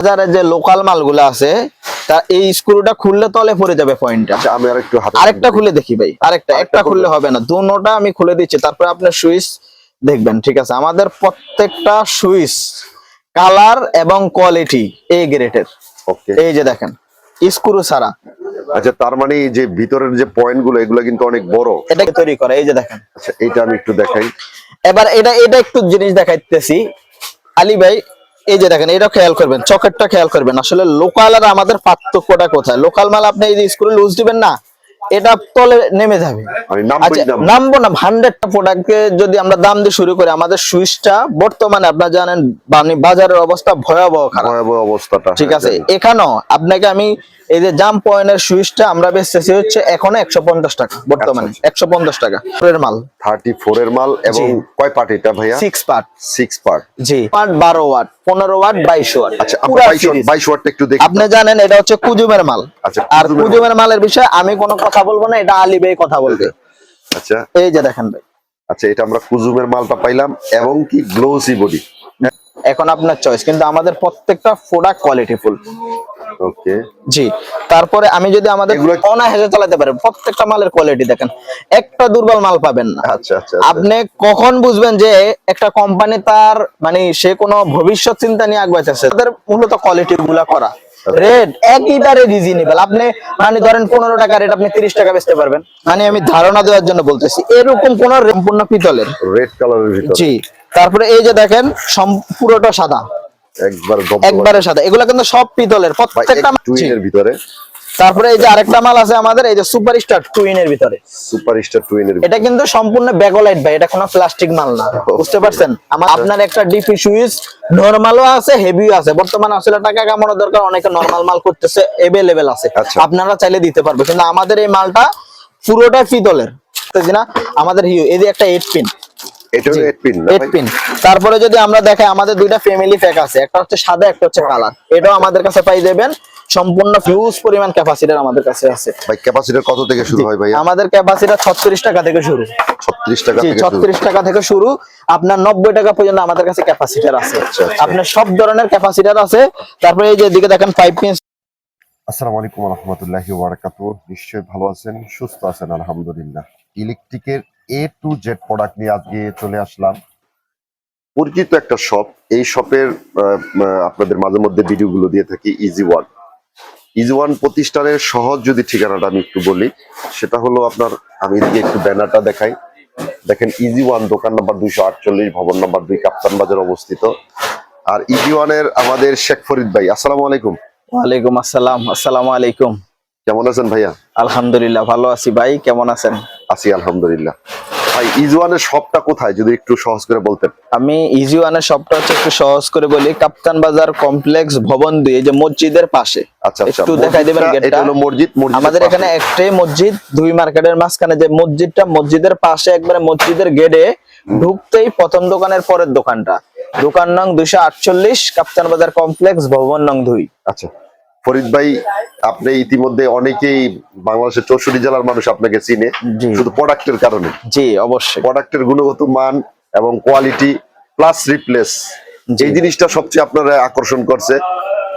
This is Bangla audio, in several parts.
বাজারে যে লোকাল মালগুলো আছে তা এই স্ক্রুটা খুললে তলে পড়ে যাবে পয়েন্টটা। আচ্ছা আমি আরেকটা খুলে দেখি ভাই, একটা খুললে হবে না, দুটোটা আমি খুলে দিচ্ছি, তারপরে আপনার সুইচ দেখবেন। ঠিক আছে, আমাদের প্রত্যেকটা সুইচ কালার এবং কোয়ালিটি এ গ্রেডের। ওকে, এই যে দেখেন স্ক্রু ছাড়া। আচ্ছা তার মানে যে ভিতরের যে পয়েন্ট গুলো এগুলো কিন্তু অনেক বড়, এটা তৈরি করা। এই যে দেখেন। আচ্ছা এটা আমি একটু দেখাই। এবার এটা একটু জিনিস দেখাইতেছি আলী ভাই। এই যে দেখেন, এটা খেয়াল করবেন, চকেটটা খেয়াল করবেন। আসলে লোকাল আর আমাদের পার্থক্যটা কোথায়? লোকাল মাল আপনি এই যে স্ক্রু লুজ দিবেন না, এটা তলে নেমে যাবে। আচ্ছা নামবো না। 100টা প্রোডাক্টকে যদি আমরা দাম দিয়ে শুরু করি, আমাদের সুইচটা বর্তমানে আপনারা জানেন বাজারের অবস্থা ভয়াবহ খারাপ, ভয়াবহ অবস্থাটা। ঠিক আছে, এখানেও আপনাকে আমি এই যে জাম্প পয়েন্টের সুইচটা আমরা বেচতেছি হচ্ছে এখন 150 টাকা বর্তমানে। 150 টাকা এর মাল, 34 এর মাল। এবং কয় পার্ট এটা ভাইয়া? 6 পার্ট। 6 পার্ট, জি। Part 12 watt, 15 watt, 22 watt. আচ্ছা আমরা 22 ওয়াটটা একটু দেখি। আপনি জানেন এটা হচ্ছে কুজুমের মাল। আচ্ছা, আর কুজুমের মালের বিষয়ে আমি কোনো কথা বলবো না, এটা আলী ভাই কথা বলবে। আচ্ছা এই যে দেখেন ভাই। আচ্ছা এটা আমরা কুজুমের মালটা পাইলাম এবং কি গ্লোসি বডি। এখন আপনার চয়েস, কিন্তু আমাদের প্রত্যেকটা প্রোডাক্ট কোয়ালিটি ফুল। ওকে, জি। তারপরে আমি যদি আমাদের অনায়াসে চালাতে পারে, প্রত্যেকটা মালের কোয়ালিটি দেখেন, একটা দুর্বল মাল পাবেন না। আচ্ছা আচ্ছা আপনি কখন বুঝবেন যে একটা কোম্পানি তার মানে সে কোনো ভবিষ্যৎ চিন্তা নিয়ে আগাইতেছে? তাদের মূলত কোয়ালিটি গুলা করা। রেট একেবারে রিজনেবল। আপনি মানে ধরেন 15 টাকা রেট আপনি 30 টাকা বেচতে পারবেন। মানে আমি ধারণা দেওয়ার জন্য বলতেছি, এরকম কোন সম্পূর্ণ পিতলের, রেড কালারের ভিতরে। জি। তারপরে এই যে দেখেন পুরোটা সাদা, একবারে সাদা। এগুলা কিন্তু সব পিতলের প্রত্যেকটা টুইনের ভিতরে। তারপরে এই যে আরেকটা মাল আছে আমাদের, এই যে সুপারস্টার টুইনের ভিতরে। সুপারস্টার টুইনের এটা কিন্তু সম্পূর্ণ ব্যাকলাইট ভাই, এটা কোনো প্লাস্টিক মাল না, বুঝতে পারছেন? আপনার একটা ডিপি সুইচ নরমালও আছে, হেভিও আছে। বর্তমানে আসলে টাকা কামানোর দরকার, অনেকে নরমাল মাল করতেছে, अवेलेबल আছে, আপনারা চাইলে দিতে পারবে। কিন্তু আমাদের এই মালটা পুরোটা পিতলের, বুঝতেছি না? আমাদের এই যে একটা 8 পিন, এটা 8 পিন না 8 পিন। তারপরে যদি আমরা দেখাই, আমাদের দুইটা ফ্যামিলি প্যাক আছে, একটা হচ্ছে সাদা, একটা হচ্ছে কালার। এটাও আমাদের কাছে পাই যাবেন। সম্পূর্ণ হিউজ পরিমাণ ক্যাপাসিটর আমাদের কাছে আছে। ভাই ক্যাপাসিটর কত থেকে শুরু হয় ভাই? আমাদের ক্যাপাসিটর 36 টাকা থেকে শুরু। 36 টাকা থেকে শুরু। 36 টাকা থেকে শুরু, আপনার 90 টাকা পর্যন্ত আমাদের কাছে ক্যাপাসিটর আছে। আপনার সব ধরনের ক্যাপাসিটর আছে। তারপরে এই যে এদিকে দেখেন 5 পিন। আসসালামু আলাইকুম ওয়া রাহমাতুল্লাহি ওয়া বারাকাতুহু। নিশ্চয়ই ভালো আছেন, সুস্থ আছেন আলহামদুলিল্লাহ। ইলেকট্রিকের A to Z প্রোডাক্ট নিয়ে আজকে চলে আসলাম। পরিচিত একটা শপ, এই শপের আপনাদের মাঝে মধ্যে ভিডিওগুলো দিয়ে থাকি। ইজি ওয়ান প্রতিষ্ঠানের সহজ যদি ঠিকানাটা আমি একটু বলি, সেটা হলো আপনার, আমি এদিকে একটু ব্যানারটা দেখাই, দেখেন ইজি ওয়ান, দোকান নাম্বার 248, ভবন নাম্বার 2, কাপ্তান বাজার অবস্থিত। আর ইজি ওয়ানের আমাদের শেখ ফরিদ ভাই, আসসালামু আলাইকুম। ওয়ালাইকুম আসসালাম। আসসালামু আলাইকুম। কেমন আছেন ভাইয়া? আলহামদুলিল্লাহ ভালো আছি ভাই, কেমন আছেন? আছি আলহামদুলিল্লাহ। ভাই ইজি ওয়ানের শপটা কোথায় যদি একটু সহজ করে বলতেন? আমি ইজি ওয়ানের শপটা হচ্ছে একটু সহজ করে বলি, কাপ্তান বাজার কমপ্লেক্স ভবন 2, এই যে মসজিদের পাশে। আচ্ছা আচ্ছা, একটু দেখাই দিবেন গেটটা। এটা হলো মসজিদ। আমাদের এখানে একটাই মসজিদ, 2 মার্কেটের মাঝখানে যে মসজিদটা, মসজিদের পাশে একবারে মসজিদের গেটে ঢুকতেই প্রথম দোকানের পরের দোকানটা, দোকান নং 248, কাপ্তান বাজার কমপ্লেক্স ভবন নং 2। আচ্ছা ফরিদ ভাই, আপনি ইতিমধ্যে অনেকেই বাংলাদেশের 64 জেলার মানুষ আপনাকে চিনে শুধু প্রোডাক্টের কারণে। জি অবশ্যই। প্রোডাক্টের গুণগত মান এবং কোয়ালিটি প্লাস রিপ্লেস, এই জিনিসটা সবচেয়ে আপনারা আকর্ষণ করছে,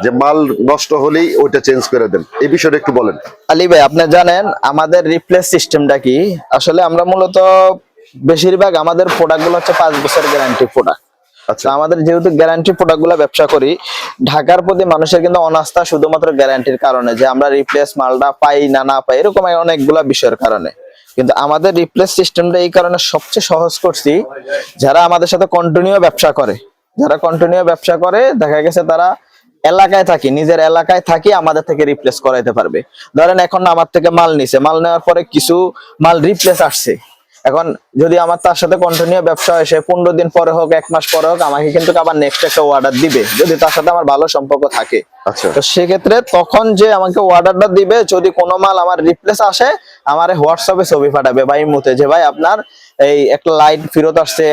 যে মাল নষ্ট হলেই ওইটা চেঞ্জ করে দেন। এই বিষয়টা একটু বলেন। আলী ভাই আপনি জানেন আমাদের রিপ্লেস সিস্টেমটা কি? আসলে আমরা মূলত বেশিরভাগ আমাদের প্রোডাক্টগুলো হচ্ছে 5 বছর গ্যারান্টি প্রোডাক্ট। আচ্ছা, আমাদের যেহেতু গ্যারান্টি প্রোডাক্টগুলো ব্যবসা করি, ঢাকার প্রতি মানুষের কিন্তু অনাস্থা শুধুমাত্র গ্যারান্টির কারণে, যে আমরা রিপ্লেস মালটা পাই না পাই, এরকম অনেকগুলা বিষয়ের কারণে। কিন্তু আমাদের রিপ্লেস সিস্টেমটা এই কারণে সবচেয়ে সহজ করছি, যারা আমাদের সাথে কন্টিনিউ ব্যবসা করে, দেখা গেছে তারা এলাকায় থাকি, নিজের এলাকায় থাকি, আমাদের থেকে রিপ্লেস করাইতে পারবে। ধরেন এখন আমার থেকে মাল নিছে, মাল নেওয়ার পরে কিছু মাল রিপ্লেস আসছে, এখন যদি আমার তার সাথে কন্টিনিউ ব্যবসা হয়, সে 15 দিন পরে হোক, 1 মাস পরে হোক, আমাকে কিন্তু আবার নেক্সট একটা অর্ডার দিবে, যদি তার সাথে আমার ভালো সম্পর্ক থাকে। আচ্ছা, তো সেক্ষেত্রে তখন যে আমাকে অর্ডারটা দিবে, যদি কোনো মাল আমার রিপ্লেস আসে, আমার হোয়াটসঅ্যাপে ছবি পাঠাবে বা ইমোতে, যে ভাই আপনার এই একটা লাইট ফেরত আসছে,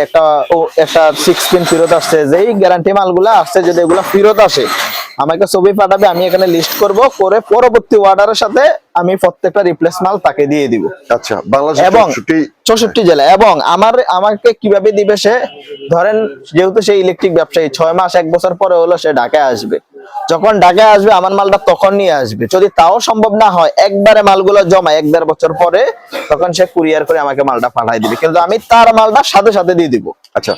একটা 6 পিন ফেরত আসছে, যেই গ্যারান্টি মালগুলো আসছে, যদি এগুলো ফেরত আসে আমাকে ছবি পাঠাবে, আমি এখানে লিস্ট করব, করে পরবর্তী অর্ডারের সাথে আমি প্রত্যেকটা রিপ্লেস মাল তাকে দিয়ে দিব। আচ্ছা, বাংলাদেশের এবং 64 জেলা। এবং আমাকে কিভাবে দিবে সে, ধরেন যেহেতু সে ইলেকট্রিক ব্যবসায়ী, 6 মাস 1 বছর পরে হলো সে ঢাকায় আসবে, যখন ঢাকায় আসবে আমার মালটা তখন নিয়ে আসবে। যদি তাও সম্ভব না হয়, একবারে মালগুলো জমা 1-1.5 বছর পরে, তখন সে কুরিয়ার করে আমাকে মালটা পাঠিয়ে দিবে, কিন্তু আমি তার মালটা সাথে সাথে দিয়ে দিব। আচ্ছা,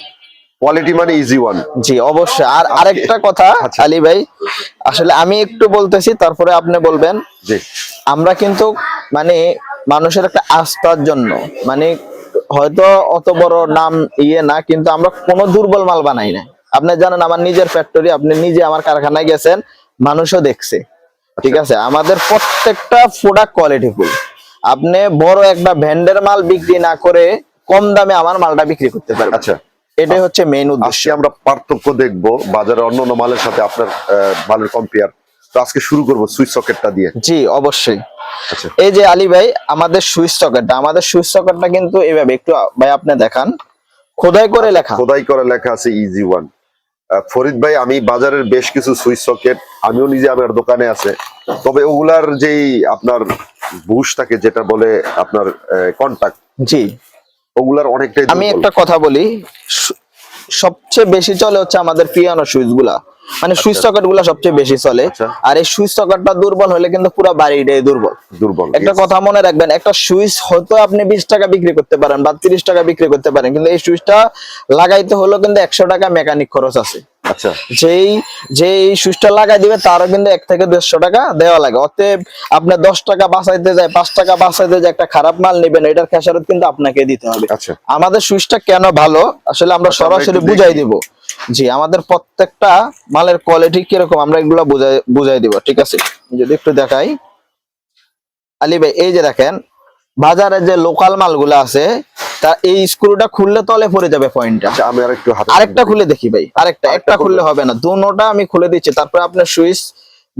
কোয়ালিটি মানে ইজি ওয়ান। জি অবশ্যই। আর আরেকটা কথা আচ্ছা। আলী ভাই, আসলে আমি একটু বলতেছি, তারপরে আপনি বলবেন। জি, আমরা কিন্তু মানে মানুষের একটা আস্থার জন্য, মানে হয়তো অত বড় নাম না, কিন্তু আমরা কোনো দুর্বল মাল বানাই না। আপনি জানেন আমার নিজের ফ্যাক্টরি, আপনি নিজে আমার কারখানায় গেছেন, মানুষও দেখছে। ঠিক আছে, আমাদের প্রত্যেকটা প্রোডাক্ট কোয়ালিটিফুল। আপনি বড় একটা ভ্যান্ডের মাল বিক্রি না করে কম দামে আমার মালটা বিক্রি করতে পারবেন। আচ্ছা, এটাই হচ্ছে মেইন উদ্দেশ্য। আজকে আমরা পার্থক্য দেখবো বাজারে অন্যান্য মালের সাথে আপনার মালের কম্পেয়ার। তো আজকে শুরু করবো সুইচ সকেটটা দিয়ে। জি অবশ্যই। আচ্ছা, এই যে আলী ভাই, আমাদের সুইচ সকেটটা কিন্তু এইভাবে একটু ভাই আপনি দেখান, খোদাই করে লেখা। খোদাই করে লেখা আছে ইজি ওয়ান। ফরিদ ভাই, আমি বাজারের বেশ কিছু সুইচ সকেট আমিও নিজে আমার দোকানে আছে, তবে ওগুলার যেই আপনার বুশ থাকে, যেটা বলে আপনার কন্টাক্ট, জি, ওগুলার অনেকটাই আমি দুর্বল। একটা কথা বলি, সবচেয়ে বেশি চলে হচ্ছে আমাদের পিয়ানো সুইচ গুলা, মানে সুইচ সকেট গুলা সবচেয়ে বেশি চলে। আচ্ছা। আর এই সুইচ সকেটটা দুর্বল হলে কিন্তু পুরো বাড়িটাই দুর্বল। দুর্বল। একটা কথা মনে রাখবেন, একটা সুইচ হয়তো আপনি 20 টাকা বিক্রি করতে পারেন বা 30 টাকা বিক্রি করতে পারেন, কিন্তু এই সুইচটা লাগাইতে হলো কিন্তু 100 টাকা মেকানিক খরচ আছে। আচ্ছা, যেই সুইচটা লাগাই দিবে তারও কিন্তু 1 থেকে 150 টাকা দেওয়া লাগে। অতএব আপনি 10 টাকা বাঁচাইতে যায়, 5 টাকা বাঁচাইতে যায়, একটা খারাপ মাল নেবেন, এটার খেসারত কিন্তু আপনাকে দিতে হবে। আচ্ছা, আমাদের সুইচটা কেন ভালো আসলে আমরা আচ্ছা, আমরা সরাসরি একটু বুঝাই দেখি। দিব। জি, আমাদের প্রত্যেকটা মালের কোয়ালিটি কিরকম আমরা এগুলো বুঝাই দিব। ঠিক আছে, যদি একটু দেখাই আলী ভাই, এই যে দেখেন বাজারে যে লোকাল মালগুলো আছে, তা এই স্ক্রুটা খুললে তলে পড়ে যাবে পয়েন্টটা। আচ্ছা, আমি আরেকটু হাতে আরেকটা খুলে দেখি ভাই, একটা খুললে হবে না, দুটোটা আমি খুলে দিচ্ছি, তারপরে আপনার সুইচ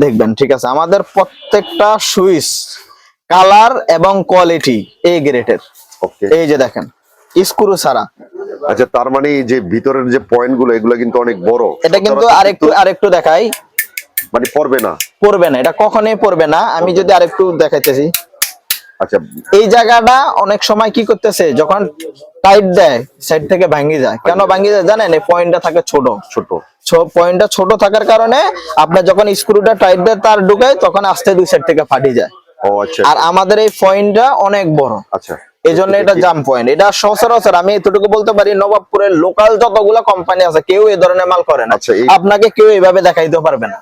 দেখবেন। ঠিক আছে, আমাদের প্রত্যেকটা সুইচ কালার এবং কোয়ালিটি এই গ্রেডের। ওকে। এই যে দেখেন স্ক্রু ছাড়া। আচ্ছা, তার মানে এই যে ভিতরের যে পয়েন্ট গুলো, এগুলো কিন্তু অনেক বড়। এটা কিন্তু আরেকটু দেখাই, মানে পড়বে না। পড়বে না, এটা কখনোই পড়বে না। আমি যদি আরেকটু দেখাইতেছি, আচ্ছা, এই জায়গাটা অনেক সময় কি করতেছে, যখন টাইট দেয় সাইড থেকে ভাঙি যায়। কেন ভাঙি যায় জানেন? এই পয়েন্টটা থাকে ছোট, ছোট। পয়েন্টটা ছোট থাকার কারণে আপনার যখন স্ক্রুটা টাইট দেয় তার ঢুকায়, তখন আস্তে দুই সাইড থেকে ফাটি যায়। ও আচ্ছা। আর আমাদের এই পয়েন্টটা অনেক বড়, আচ্ছা, এই জন্য এটা জাম পয়েন্ট। এটা সচরাচর আমি এতটুকু বলতে পারি, নবাবপুরের লোকাল যতগুলো কোম্পানি আছে কেউ এই ধরনের মাল করে না। আচ্ছা, আপনাকে কেউ এইভাবে দেখাইতে পারবে না,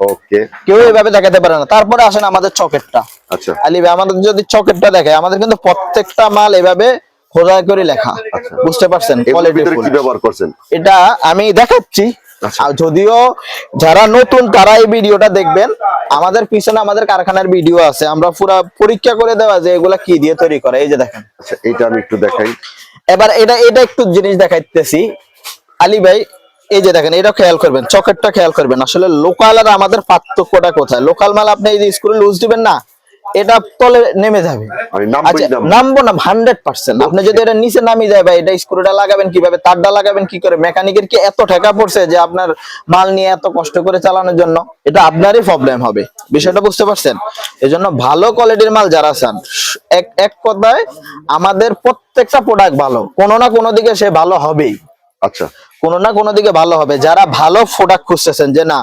ওকে। কেউ এইভাবে দেখাতে পারে না। তারপরে আসেন আমাদের চকেটটা। আচ্ছা, আলী ভাই, আমাদের যদি চকেটটা দেখে, আমাদের কিন্তু প্রত্যেকটা মাল এভাবে খোদাই করে লেখা। আচ্ছা। বুঝতে পারছেন? এর ভিতরে কি ব্যবহার করছেন? এটা আমি দেখাচ্ছি। আচ্ছা। আর যদিও যারা নতুন তারা এই ভিডিওটা দেখবেন, আমাদের পিছনে আমাদের কারখানার ভিডিও আছে, আমরা পুরো পরীক্ষা করে দেওয়া যে এগুলা কি দিয়ে তৈরি করে। এই যে দেখেন। আচ্ছা, এটা আমি একটু দেখাই। এবার এটা একটু জিনিস দেখাইতেছি আলী ভাই, এই যে দেখেন, এটা খেয়াল করবেন, চকেটটা খেয়াল করবেন। আসলে লোকাল আর আমাদের পার্থক্যটা কোথায়? লোকাল মাল আপনি এই যে স্ক্রু লুজ দিবেন না, এটা তলে নেমে যাবে। আমি নামবোই আচ্ছা, না। নামবো না 100%। আপনি যদি এটা নিচে নামিয়ে যায় ভাই, এটা স্ক্রুটা লাগাবেন কিভাবে, তারটা লাগাবেন কি করে? মেকানিকের কি এত টাকা পড়ছে যে আপনার মাল নিয়ে এত কষ্ট করে চালানোর জন্য? এটা আপনারই প্রবলেম হবে। বিষয়টা বুঝতে পারছেন? এজন্য ভালো কোয়ালিটির মাল যারা চান, এক কথায় আমাদের প্রত্যেকটা প্রোডাক্ট ভালো, কোনো না কোনো দিকে সে ভালো হবেই। আচ্ছা, কোনো না কোনো দিকে ভালো হবে। যারা ভালো প্রোডাক্ট খুঁজতেছেন, যে না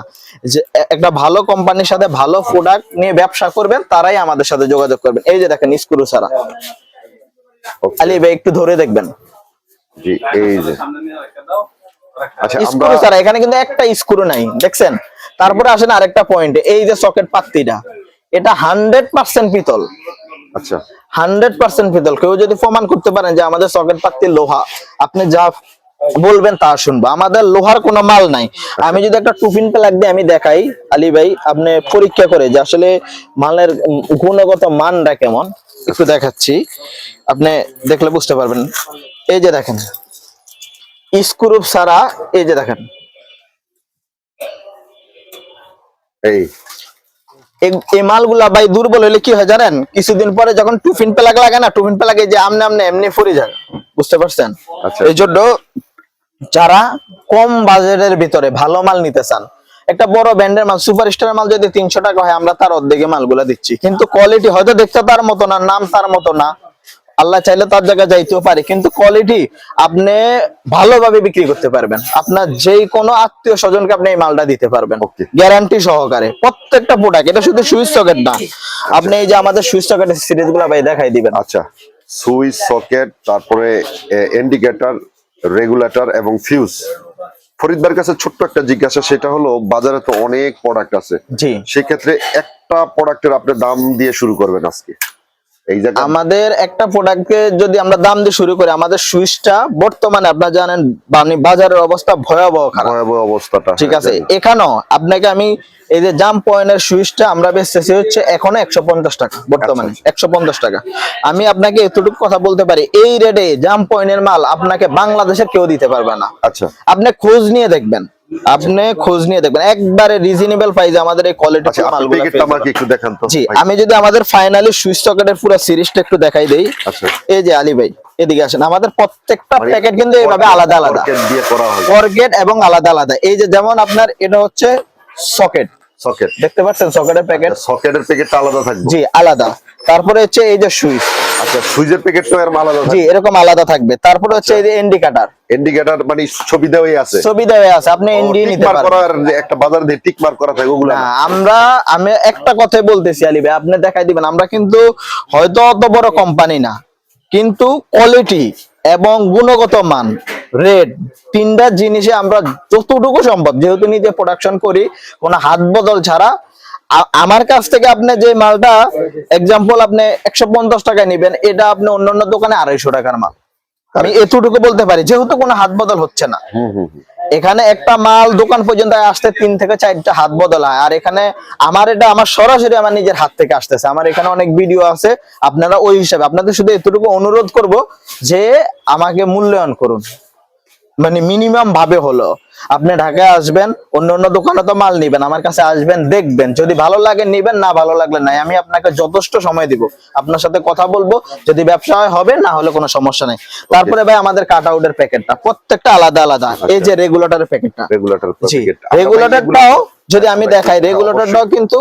যে একটা ভালো কোম্পানির সাথে ভালো প্রোডাক্ট নিয়ে ব্যবসা করবেন, তারাই আমাদের সাথে যোগাযোগ করবেন। এই যে দেখেন স্ক্রু ছাড়া। ওকে। আলী ভাই একটু ধরে দেখবেন। জি, এই যে। আচ্ছা, আমরা স্ক্রু ছাড়া, এখানে কিন্তু একটা স্ক্রু নাই, দেখছেন? তারপরে আসেন আরেকটা পয়েন্ট, এই যে সকেট পাত্তিটা, এটা 100% পিতল। আচ্ছা, 100% পিতল। কেউ যদি প্রমাণ করতে পারেন যে আমাদের সকেট পাত্তি লোহা, আপনি যা বলবেন তা শুনবো। আমাদের লোহার কোনো মাল নাই। আমি যদি একটা টুফিন প্লাগ দিয়ে আমি দেখাই আলী ভাই, আপনি পরীক্ষা করে যে আসলে মালের গুণগত মানটা কেমন, একটু দেখাচ্ছি, আপনি দেখলে বুঝতে পারবেন। এই যে দেখেন স্ক্রু ছাড়া, এই যে দেখেন এই এই মালগুলা ভাই দুর্বল হলে কি হয় জানেন? কিছুদিন পরে যখন টুফিন প্লাগ লাগে না, টুফিন প্লাগে যে আমনে আমনে এমনি ফুরে যায়। বুঝতে পারছেন? আচ্ছা। এই জন্য যারা কম বাজেটের ভিতরে ভালো মাল নিতে চান, একটা বড় ব্র্যান্ডের মাল, সুপারস্টারের মাল যদি 300 টাকা হয়, আমরা তার অর্ধেকে মালগুলা দিচ্ছি। কিন্তু কোয়ালিটি হয়তো দেখতে তার মতো না, নাম তার মতো না, আল্লাহ চাইলে তার জায়গায় যাইতেও পারে, কিন্তু কোয়ালিটি আপনি ভালোভাবে বিক্রি করতে পারবেন। আপনার যেই কোনো আত্মীয় স্বজনকে আপনি এই মালটা দিতে পারবেন Okay. গ্যারান্টি সহকারে প্রত্যেকটা প্রোডাক্ট। এটা শুধু সুইচ সকেট না, আপনি এই যে আমাদের সুইচ সকেটের সিরিজ গুলা ভাই দেখাই দিবেন। আচ্ছা, সুইচ, সকেট, তারপরে ইন্ডিকেটর, রেগুলেটর এবং ফিউজ। ফরিদ ভাইয়ের কাছে ছোট্ট একটা জিজ্ঞাসা, সেটা হলো বাজারে তো অনেক প্রোডাক্ট আছে, জি, সেক্ষেত্রে একটা প্রোডাক্টের আপনি দাম দিয়ে শুরু করবেন আজকে এই জায়গায়? আমাদের একটা প্রোডাক্টকে যদি আমরা দাম দিয়ে শুরু করি, আমাদের সুইচটা বর্তমানে আপনারা জানেন মানে বাজারের অবস্থা ভয়াবহ খারাপ, ভয়াবহ অবস্থাটা, ঠিক হ্যাঁ, আছে। জানি। এখানেও আপনাকে আমি এই যে জাম্প পয়েন্টের সুইচটা আমরা বেচতেছি হচ্ছে এখনো 150 টাকা, বর্তমানে আচ্ছা, 150 টাকা। আমি আপনাকে এতটুকু কথা বলতে পারি, এই রেটে জাম্প পয়েন্টের মাল আপনাকে বাংলাদেশের কেউ দিতে পারবে না। আচ্ছা, আপনি খোঁজ নিয়ে দেখবেন, একবারে রিজনেবল প্রাইসে আমাদের এই কোয়ালিটি আচ্ছা, আপনি মালগুলো প্যাকেটটা আমাকে একটু দেখান তো জি। ভাই। আমি যদি আমাদের ফাইনালি সুইচ সকেটের পুরো সিরিজটা একটু দেখাই দেই, আচ্ছা, এই যে আলী ভাই এদিকে আসেন, আমাদের প্রত্যেকটা মানে প্যাকেট কিন্তু এইভাবে আলাদা আলাদা পকেট দিয়ে করা হয়, ফরগেট এবং আলাদা আলাদা। এই যে যেমন আপনার এটা হচ্ছে সকেট, সকেট, দেখতে পাচ্ছেন সকেটের প্যাকেট, সকেটের প্যাকেটটা আলাদা থাকবে। জি আলাদা। তারপরে হচ্ছে এই যে সুইচ, আচ্ছা, সুইচের প্যাকেটটা এর আলাদা জি থাকবে। এরকম আলাদা থাকবে। তারপরে হচ্ছে এই যে ইন্ডিকেটর, ইন্ডিকেটর মানে ছবি দেওয়াই আছে, ছবি দেওয়া আছে, আপনি এনডি টিক নিতে মার্ক পারবেন। করা, আর যে একটা বাজার দিয়ে টিক মার্ক করা থাকে ওগুলো না, না। আমি একটা কথাই বলতেছি আলী ভাই, আপনি দেখাই দিবেন, আমরা কিন্তু হয়তো অত বড় কোম্পানি না, কিন্তু কোয়ালিটি এবং গুণগত মান, রেট, তিনটা জিনিসে আমরা যতটুকু সম্ভব, যেহেতু নিজে প্রোডাকশন করি, কোনো হাত বদল ছাড়া আমার কাছ থেকে আপনি যে মালটা এক্সাম্পল আপনি 150 টাকায় নিবেন, এটা আপনি অন্যান্য দোকানে 250 টাকার মাল। আমি এতটুকু বলতে পারি, যেহেতু কোনো হাত বদল হচ্ছে না। হুম হুম হুম। এখানে একটা মাল দোকান পর্যন্ত আসতে 3 থেকে 4টা হাত বদল হয়, আর এখানে আমার সরাসরি আমার নিজের হাত থেকে আসতেছে। আমার এখানে অনেক ভিডিও আছে, আপনারা ওই হিসাবে, আপনাদের শুধু এতটুকু অনুরোধ করব যে আমাকে মূল্যায়ন করুন, মানে মিনিমাম ভাবে হলো। আপনি ঢাকায় আসবেন, অন্য দোকানে তো মাল নিবেন, আমার কাছে আসবেন, দেখবেন, যদি ভালো লাগে নিবেন, না ভালো লাগলে নাই। আমি আপনাকে যথেষ্ট সময় দিব, আপনার সাথে কথা বলবো, যদি ব্যবসা হয় হবে, না হলে কোনো সমস্যা নেই। তারপরে ভাই আমাদের কাট আউটের প্যাকেটটা প্রত্যেকটা আলাদা আলাদা। এই যে রেগুলেটরের প্যাকেটটা, রেগুলেটর জি প্যাকেট, রেগুলেটরটাও যদি আমি আচ্ছা, দেখাই, রেগুলেটরটাও কিন্তু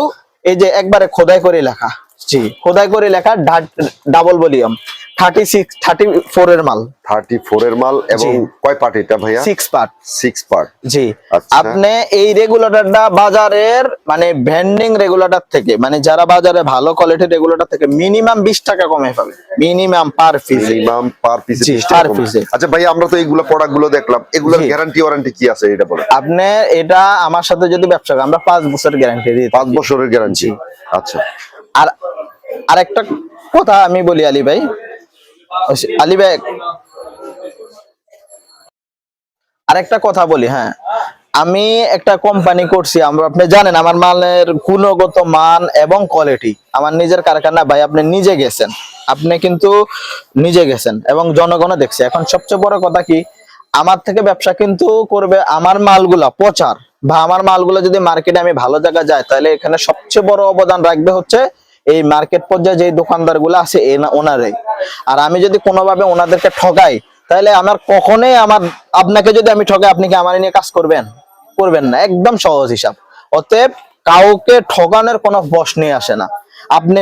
এই যে একবারে খোদাই করে লেখা, জি খোদাই করে লেখা, ডাবল ভলিউম 34 এর মাল, 34 এর মাল। এবং জি। কয় পার্ট এটা ভাইয়া? 6 পার্ট, 6 পার্ট। জি। আচ্ছা। আপনি এই রেগুলেটরটা বাজারের মানে ভেন্ডিং রেগুলেটর থেকে, মানে যারা বাজারে ভালো কোয়ালিটির রেগুলেটর থেকে মিনিমাম 20 টাকা কমে পাবে, মিনিমাম পার পিস, মিনিমাম পার পিসে জি, 20 per টাকা কম। piece-এ। আচ্ছা ভাই, আমরা তো এইগুলো প্রোডাক্ট গুলো দেখলাম, এগুলোর জি। গ্যারান্টি ওয়ারেন্টি কি আছে এটা বলেন? আপনি এটা আমার সাথে যদি ব্যবসা করেন, আমরা 5 বছরের গ্যারান্টি দিই। 5 বছরের গ্যারান্টি। জি। আচ্ছা, আর আরেকটা কথা আমি বলি আলী ভাই, আরেকটা কথা বলি, হ্যাঁ আমি একটা কোম্পানি করছি, আপনি জানেন আমার মালের গুণগত মান এবং কোয়ালিটি, আমার নিজের কারখানা ভাই, আপনি নিজে গেছেন, আপনি কিন্তু নিজে গেছেন এবং জনগণও দেখছে। এখন সবচেয়ে বড় কথা কি, আমার থেকে ব্যবসা কিন্তু করবে, আমার মালগুলা প্রচার বা আমার মালগুলো যদি মার্কেটে আমি ভালো জায়গায় যাই, তাহলে এখানে সবচেয়ে বড় অবদান রাখবে হচ্ছে এই মার্কেট পর্যায়ে যে দোকানদার গুলো আছে ওনারাই। আর আমি যদি কোনোভাবে ওনাদেরকে ঠগাই, তাহলে আমার কখনোই আপনাকে যদি আমি ঠগাই, আপনি কি আমার নিয়ে কাজ করবেন না, একদম সহজ হিসাব। অতএব কাউকে ঠগানোর কোনো প্রশ্নই আসে না। আপনি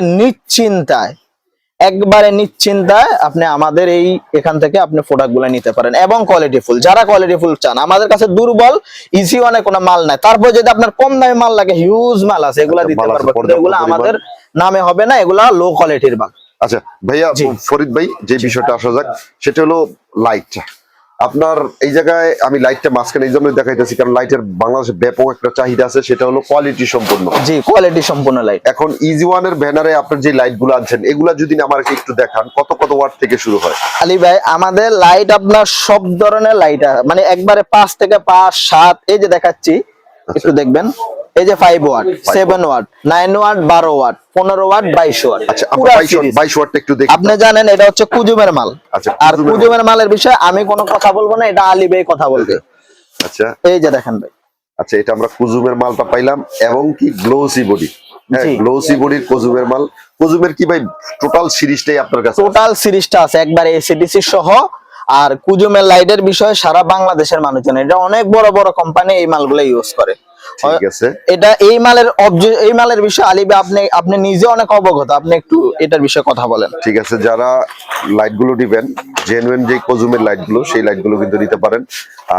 একবারে নিশ্চিন্তায় আপনি আমাদের এখান থেকে আপনি প্রোডাক্ট গুলো নিতে পারেন, এবং কোয়ালিটিফুল। যারা কোয়ালিটিফুল চান, আমাদের কাছে দুর্বল ইজি ওয়ানে কোনো মাল নাই। তারপর যদি আপনার কম দামে মাল লাগে, হিউজ মাল আছে, এগুলা দিতে মাল আছে, পারবো, কিন্তু পর্যাপ্ত এগুলা পরিমাণ। আমাদের নামে হবে না, এগুলা লো কোয়ালিটির মাল। আচ্ছা ভাইয়া, জি। ফরিদ ভাই যে বিষয়টা আসা যাক, সেটা হলো লাইট। আপনার এই জায়গায় আমি লাইটটা মাঝখানে এই জন্য দেখাইতেছি, কারণ লাইটের বাংলাদেশে ব্যাপক একটা চাহিদা আছে, সেটা হলো কোয়ালিটি সম্পন্ন। জি, কোয়ালিটি সম্পূর্ণ লাইট। এখন ইজি ওয়ানের ব্যানারে আপনার যে লাইট গুলো আনছেন, এগুলা যদি আমাকে একটু দেখান, কত ওয়াট থেকে শুরু হয়? আলী ভাই, আমাদের লাইট আপনার সব ধরনের লাইট, মানে একবারে 5 থেকে 5, 7, এই যে দেখাচ্ছি একটু দেখবেন, এই যে 5 watt, 7 watt, 9 watt, 12 watt, 15 watt, 22 watt. আচ্ছা, পুরা 22 ওয়াটটা একটু দেখি। আপনি জানেন এটা হচ্ছে কুজুমের মাল। আচ্ছা, আর কুজুমের মালের বিষয়ে আমি কোনো কথা বলবো না, এটা আলী ভাই কথা বলবে। আচ্ছা এই যে দেখেন ভাই, আচ্ছা, এটা আমরা কুজুমের মালটা পাইলাম, এবং কি গ্লোসি বডি, হ্যাঁ জি। গ্লোসি বডির কুজুমের মাল। কুজুমের কি ভাই টোটাল সিরিজটাই আপনার কাছে? টোটাল সিরিজটা আছে একবারে এসিডিসি সহ। আর কুজুমের লাইটের বিষয়ে সারা বাংলাদেশের মানুষ জানে, এটা অনেক বড় বড় কোম্পানি এই মালগুলো ইউজ করে। ঠিক আছে। এটা এই মালের বিষয়ে আলী ভাই আপনি নিজে অনেক অবগত, আপনি একটু এটার বিষয়ে কথা বলেন। ঠিক আছে, যারা লাইট গুলো দিবেন জেনুইন যে কজুমের লাইট গুলো, সেই লাইট গুলো কিন্তু নিতে পারেন।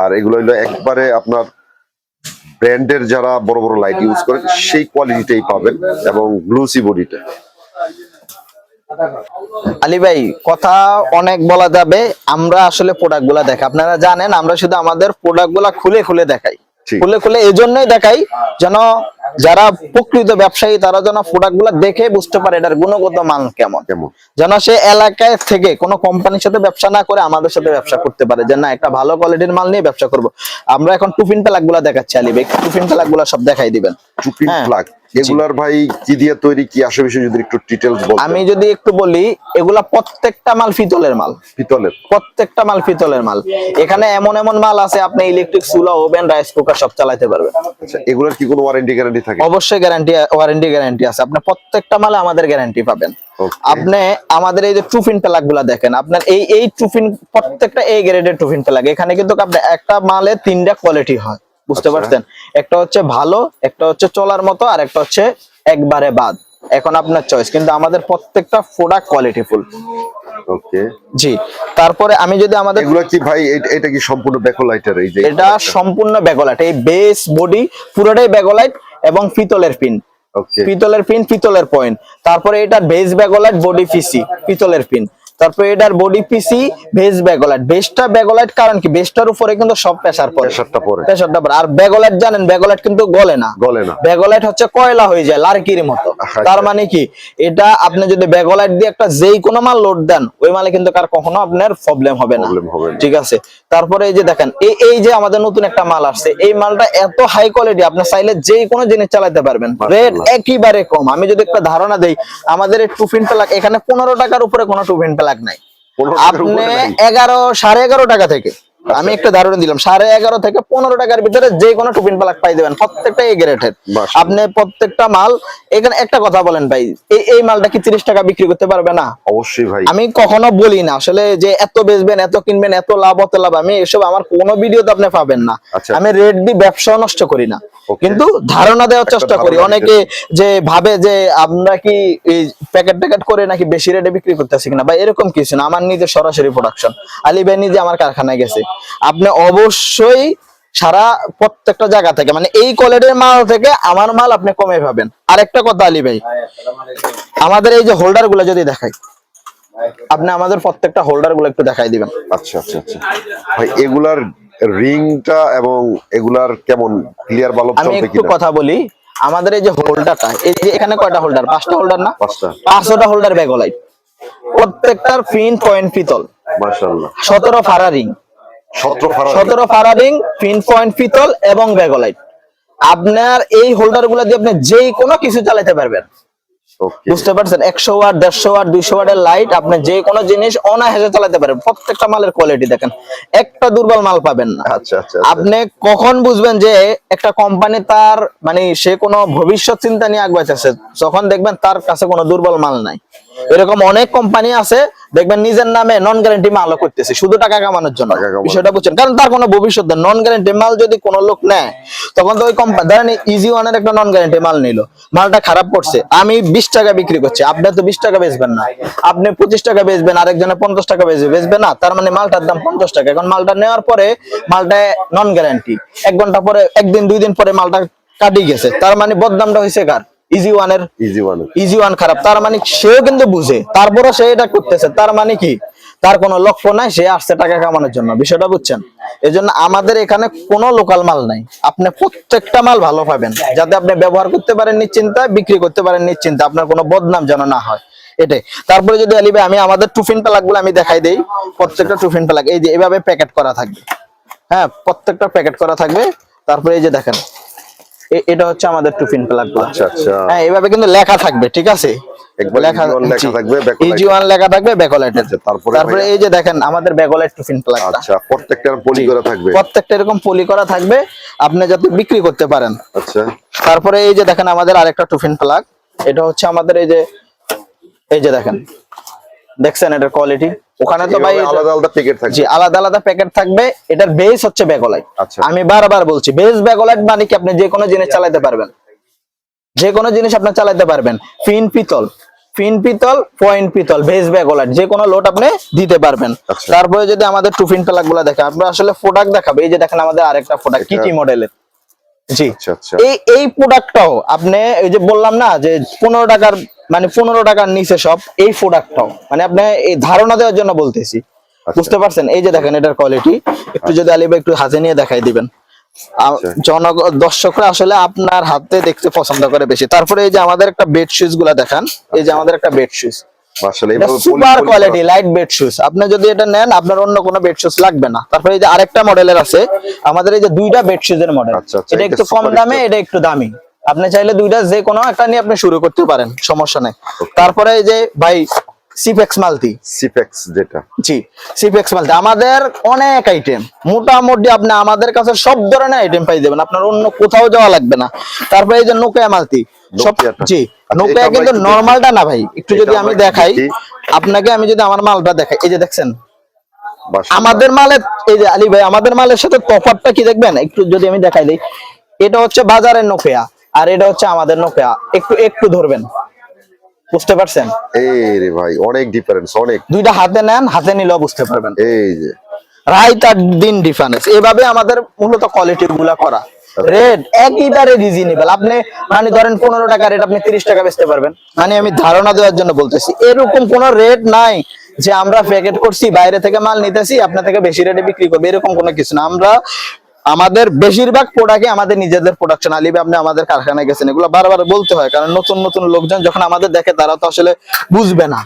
আর এগুলো হলো একবারে আপনার ব্র্যান্ডের যারা বড় বড় লাইট ইউজ করেন সেই কোয়ালিটিটাই পাবেন এবং গ্লুসি বডিটা। আলী ভাই কথা অনেক বলা যাবে, আমরা আসলে প্রোডাক্ট গুলা দেখাই, আপনারা জানেন আমরা শুধু আমাদের প্রোডাক্ট গুলা খুলে খুলে দেখাই। ঠিক। খুলে খুলে এই জন্যই দেখাই যেন যারা প্রকৃত ব্যবসায়ী তারা যেন প্রোডাক্ট গুলা দেখে বুঝতে পারে এটার গুণগত মান কেমন, কেমন যেন সে এলাকায় থেকে কোনো কোম্পানির সাথে ব্যবসা না করে আমাদের সাথে ব্যবসা করতে পারে, যে না একটা ভালো কোয়ালিটির মাল নিয়ে ব্যবসা করব। আমরা এখন টুফিন প্যালাক গুলা দেখাচ্ছি আলী ভাই, টুফিন প্যালাক গুলা সব দেখাই দিবেন। টুপিন হ্যাঁ। প্লাগ এগুলার ভাই কি দিয়ে তৈরি, কি আসে বিষয় যদি একটু ডিটেইলস বলতেন। আমি যদি একটু বলি, এগুলা প্রত্যেকটা মাল পিতলের মাল, পিতলের। প্রত্যেকটা মাল পিতলের মাল। এখানে এমন এমন মাল আছে আপনি ইলেকট্রিক চুলা, ওভেন, রাইস কুকার সব চালাতে পারবেন। আচ্ছা, এগুলার কি কোনো ওয়ারেন্টি গ্যারান্টি থাকে? অবশ্যই ওয়ারেন্টি আছে, আপনি প্রত্যেকটা মালে আমাদের গ্যারান্টি পাবেন। Okay. আপনি আমাদের এই যে টুফিন প্যালাক গুলা দেখেন, আপনার এই টুফিন প্রত্যেকটা এই গ্রেডের টুফিন প্যালাক। এখানে কিন্তু আপনি একটা মালে 3টা কোয়ালিটি হয়, বুঝতে আচ্ছা। পারছেন? একটা হচ্ছে ভালো, একটা হচ্ছে চলার মতো, আর একটা হচ্ছে একবারে বাদ। এখন আপনার চয়েস, কিন্তু আমাদের প্রত্যেকটা প্রোডাক্ট কোয়ালিটি ফুল। ওকে। জি, তারপরে আমি যদি আমাদের এগুলা কি ভাই এটা কি সম্পূর্ণ ব্যাকলাইটার? এই যে এটা সম্পূর্ণ ব্যাকলাইট, এই বেস বডি পুরোটাই ব্যাকলাইট এবং পিতলের পিন। ওকে। পিতলের পিন, পিতলের পয়েন্ট। তারপরে এটার বেস ব্যাকলাইট, বডি পিসি, পিতলের পিন। তারপরে এটার বডি পিসি, বেস ব্যাকলাইট। বেসটা ব্যাকলাইট কারণ কি বেসটার উপরে কিন্তু সব প্রেসার পড়ে, প্রেসারটা পড়ে। প্রেসারটা পড়ে। আর ব্যাকলাইট জানেন, ব্যাকলাইট কিন্তু গলে না, গলে না। ব্যাকলাইট হচ্ছে কয়লা হয়ে যায় লার্কির মতো। তার মানে কি এটা আপনি যদি ব্যাকলাইট দিয়ে একটা যেই কোনো মাল লোড দেন, ওই মালে কিন্তু কার কখনো আপনার প্রবলেম হবে না। প্রবলেম হবে না। ঠিক আছে। তারপরে এই যে দেখেন এই যে আমাদের নতুন একটা মাল আসছে, এই মালটা এত হাই কোয়ালিটি, আপনি চাইলে যে কোনো জিনিস চালাতে পারবেন। রেট একেবারে কম। আমি যদি একটা ধারণা দেই, আমাদের এই টুফিন প্লাগ এখানে 15 টাকার উপরে কোনো টুফিন প্লাগ নাই। 15 টাকার আপনি উপরে নাই? 11.5 টাকা থেকে, আমি একটা ধারণা দিলাম, 11.5 থেকে 15 টাকার ভিতরে যে কোনো টুপিন প্লাগ পাই দেবেন, প্রত্যেকটা এই গ্রেডের। মাশাআল্লাহ। আপনি প্রত্যেকটা মাল এখানে একটা কথা বলেন ভাই, এই মালটা কি 30 টাকা বিক্রি করতে পারবে না? অবশ্যই ভাই। আমি কখনো বলি না আসলে যে এত বেচবেন, এত কিনবেন, এত লাভ, অত লাভ, আমি এসব আমার কোনো ভিডিওতে আপনি পাবেন না। আচ্ছা। আমি রেট দিয়ে ব্যবসা নষ্ট করি না, Okay. কিন্তু ধারণা দেওয়ার একটা চেষ্টা করি। ধারণা অনেকে যে ভাবে যে আমরা কি এই প্যাকেট করে নাকি বেশি রেটে বিক্রি করতেছি কিনা, বা এরকম কিছু না। আমার নিজে সরাসরি প্রোডাকশন, আলী ভাই নিজে আমার কারখানায় গেছে। আপনি অবশ্যই সারা প্রত্যেকটা জায়গা থেকে, মানে এই কোয়ালিটির মাল থেকে আমার মাল আপনি কমে পাবেন। আরেকটা কথা আলী ভাই, আমাদের এই যে হোল্ডার গুলো যদি দেখাই, আপনি আমাদের প্রত্যেকটা হোল্ডার গুলো একটু দেখাই দিবেন। আচ্ছা আচ্ছা আচ্ছা ভাই, এগুলার রিংটা এবং এগুলার কেমন ক্লিয়ার বাল্ব আমি চলবে একটু কিনা? কথা বলি, আমাদের এই যে হোল্ডারটা, এই যে এখানে কয়টা হোল্ডার? 5টা হোল্ডার না? 5টা। 5টা হোল্ডার ব্যাকলাইট, প্রত্যেকটার পিন পয়েন্ট পিতল, মাশাআল্লাহ। 17 ফারা রিং, 17 ফারাদ। 17 ফারা রিং, পিন পয়েন্ট পিতল এবং ব্যাকলাইট। আপনার এই হোল্ডার গুলা দিয়ে আপনি যে কোনো কিছু চালাতে পারবেন, ওকে। বুঝতে পারছেন? 100 ওয়াট, 150 ওয়াট, 200 ওয়াটের লাইট আপনি যে কোনো জিনিস অনায়াসে চালাতে পারেন। প্রত্যেকটা মালের কোয়ালিটি দেখেন, একটা দুর্বল মাল পাবেন না। আচ্ছা আচ্ছা। আপনি কখন বুঝবেন যে একটা কোম্পানি তার মানে সে কোনো ভবিষ্যৎ চিন্তা নিয়ে আগাইতেছে, যখন দেখবেন তার কাছে কোনো দুর্বল মাল নাই। এরকম অনেক কোম্পানি আছে দেখবেন নিজের নামে নন গ্যারান্টি মালও করতেছে শুধু টাকা কামানোর জন্য। টাকা কামানোর। বিষয়টা বুঝছেন? কারণ তার কোনো ভবিষ্যৎ নেই। নন গ্যারান্টি মাল যদি কোনো লোক নেয়, তখন তো ওই কোম্পানি ধরেন ইজি ওয়ানের একটা নন গ্যারান্টি মাল নিল, মালটা খারাপ পড়ছে, আমি 20 টাকা বিক্রি করছি, আপনি তো 20 টাকা বেচবেন না, আপনি 25 টাকা বেচবেন, আরেকজনে 50 টাকা বেচবে না, তার মানে মালটার দাম 50 টাকা। এখন মালটা নেওয়ার পরে মালটা নন গ্যারান্টি, 1 ঘন্টা পরে, 1 দিন 2 দিন পরে মালটা কাটি গেছে, তার মানে বদনামটা হয়েছে কার? ইজি ওয়ানের। ইজি ওয়ান খারাপ, তার মানে সেও কিন্তু বুঝে, তারপরে সে এটা করতেছে, তার মানে কি তার কোনো লক্ষ্য নাই, সে আসছে টাকা কামানোর জন্য। বিষয়টা বুঝছেন? এই জন্য আমাদের এখানে কোনো লোকাল মাল নাই, আপনি প্রত্যেকটা মাল ভালো পাবেন, যাতে আপনি ব্যবহার করতে পারেন নিশ্চিন্তায়, বিক্রি করতে পারেন নিশ্চিন্তা, আপনার কোনো বদনাম যেন না হয়, এটাই। তারপরে যদি আলী ভাই আমি আমাদের টুফিন প্যালাক গুলো আমি দেখাই দেই, প্রত্যেকটা টুফিন প্যালাক এই যে এভাবে প্যাকেট করা থাকবে, হ্যাঁ প্রত্যেকটা প্যাকেট করা থাকবে। তারপরে এই যে দেখেন এটা হচ্ছে আমাদের টুফিন প্লাগ। আচ্ছা আচ্ছা। হ্যাঁ এভাবে কিন্তু লেখা থাকবে, ঠিক আছে? লেখা থাকবে, ইজি ওয়ান লেখা থাকবে ব্যাকলাইট। আচ্ছা, তারপরে এই যে দেখেন আমাদের ব্যাকলাইট টুফিন প্লাগ। আচ্ছা, প্রত্যেকটার পলি করা থাকবে। প্রত্যেকটা এরকম পলি করা থাকবে, আপনি যাতে বিক্রি করতে পারেন। আচ্ছা। তারপরে এই যে দেখেন আমাদের আরেকটা টুফিন প্লাগ, এটা হচ্ছে আমাদের এই যে দেখেন দেখছেন এটার কোয়ালিটি, ওখানে তো ভাই আলাদা আলাদা প্যাকেট থাকবে। জি আলাদা আলাদা প্যাকেট থাকবে। এটার বেস হচ্ছে ব্যাকলাইট। আচ্ছা। আমি বারবার বলছি বেস ব্যাকলাইট মানে কি আপনি যে কোনো জিনিস চালাতে পারবেন, যে কোনো জিনিস আপনি চালাতে পারবেন। ফিন পিতল পয়েন্ট পিতল বেস ব্যাকলাইট যে কোনো লোড আপনি দিতে পারবেন। আচ্ছা। তারপরে যদি আমাদের টুফিন প্লাগ গুলা দেখেন, আমরা আসলে প্রোডাক্ট দেখাবো। এই যে দেখেন আমাদের আরেকটা প্রোডাক্ট কিটি মডেলের। জি আচ্ছা আচ্ছা। এই প্রোডাক্টটাও আপনি এই যে বললাম না যে 15 টাকার মানে 15 টাকার নিচে সব, এই প্রোডাক্টটাও মানে আপনি এই ধারণা দেওয়ার জন্য বলতেছি, বুঝতে পারছেন? এই যে দেখেন এটার কোয়ালিটি, একটু যদি আলী ভাই একটু হাতে নিয়ে দেখাই দিবেন। দর্শকরা আসলে আপনার হাতে দেখতে পছন্দ করে বেশি। তারপরে এই যে আমাদের একটা বেড শুজ গুলা দেখান, এই যে আমাদের একটা বেড শুজ, মাশাআল্লাহ এটা super quality light bed shoes. আপনি যদি এটা নেন আপনার অন্য কোনো বেড শুজ লাগবে না। তারপরে এই যে আরেকটা মডেলের আছে আমাদের, এই যে দুইটা বেড শুজের মডেল, এটা একটু কম দামে, এটা একটু দামি। আপনি চাইলে দুইটা যে কোনো একটা নিয়ে আপনি শুরু করতে পারেন, সমস্যা নাই। তারপরে এই যে ভাই সিপেক্স মাল্টি, সিপেক্স যেটা, জি সিপেক্স মাল্টি আমাদের অনেক আইটেম, মোটামুটি আপনি আমাদের কাছে সব ধরনের আইটেম পাই যাবেন, আপনার অন্য কোথাও যাওয়া লাগবে না। তারপরে এই যে নোকিয়া মাল্টি সব, জি নোকিয়া কিন্তু নরমালটা না ভাই, একটু যদি আমি দেখাই আপনাকে, আমি যদি আমার মালটা দেখাই, এই যে দেখছেন আমাদের মালের, এই যে আলী ভাই আমাদের মালের সাথে তফাৎটা কি দেখবেন একটু যদি আমি দেখাই দিই। এটা হচ্ছে বাজারের নোকিয়া আর এটা হচ্ছে আমাদের নোকিয়া, একটু একটু ধরবেন, বুঝতে পারছেন? এই রে ভাই অনেক ডিফারেন্স, অনেক। দুইটা হাতে নেন, হাতে নিলেও বুঝতে পারবেন, এই যে রাইট আর দিন ডিফারেন্স। এভাবে আমাদের মূলত কোয়ালিটি গুলা করা। রেট একইবারে রিজনেবল, আপনি মানে ধরেন 15 টাকা রেট আপনি 30 টাকা বেচতে পারবেন, মানে আমি ধারণা দেওয়ার জন্য বলতেছি। এরকম কোন রেট নাই যে আমরা প্যাকেট করছি বাইরে থেকে মাল নিতেছি আপনার থেকে বেশি রেটে বিক্রি করবে, এরকম কোনো কিছু না। আমরা আমাদের বেশিরভাগ প্রোডাক্টই আমাদের নিজেদের প্রোডাকশন। আলিবে আপনি আমাদের কারখানায় গেছেন, এগুলো বারবার বলতে হয়, কারণ নতুন নতুন লোকজন যখন আমাদের দেখে তারা তো আসলে বুঝবে না,